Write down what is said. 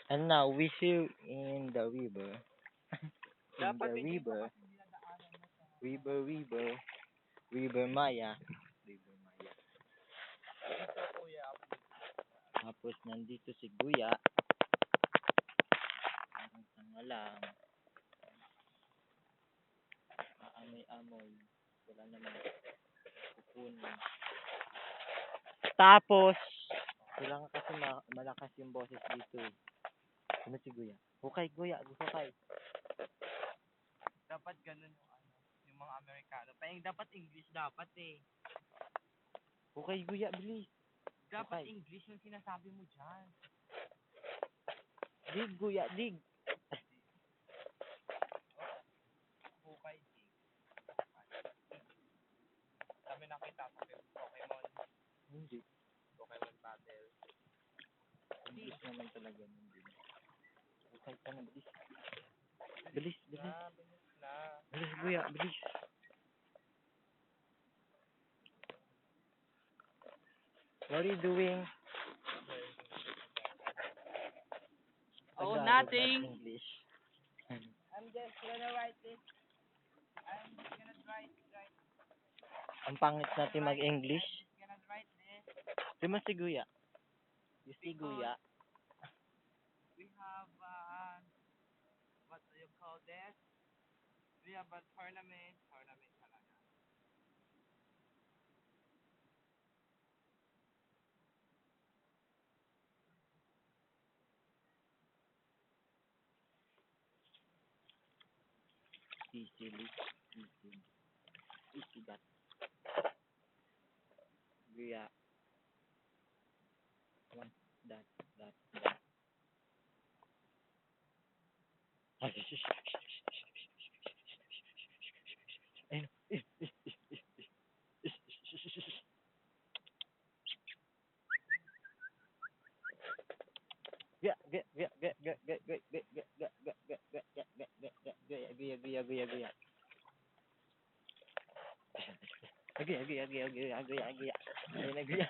And now we see in the river. In the river. River Maya. River Maya. Tapos nandito si Guya. Ang tanga lang. Aamoy-amoy. Wala naman kukunin. Tapos, kailangan kasi malakas yung boses dito eh. Ano si Guya? Hukay, Guya. Hukay. Dapat ganun yung mga Amerikano. Parang dapat English dapat eh. Hukay, Guya. Bilis. Dapat Okay. English yung sinasabi mo dyan. Dig, Guya. Dig. Hukay. Kami nakita sa Pokemon. Hindi. Pokemon Battle. English naman talaga. Hindi. Hukay ka na. Bilis. Bilis. Bilis. Bilis na. Bilis, Guya. Bilis. What are you doing? Oh, Tagalog, nothing. not English. I'm just gonna write this. I'm just gonna write. Ang pangit natin mag-English. I'm gonna write this. Di mo si Guya? You see Guya? We have, what do you call this? We have a tournament talaga. Easily. Easy that. Guya. One. That. Ayun. Guya. Guya. Ayun na, Guya.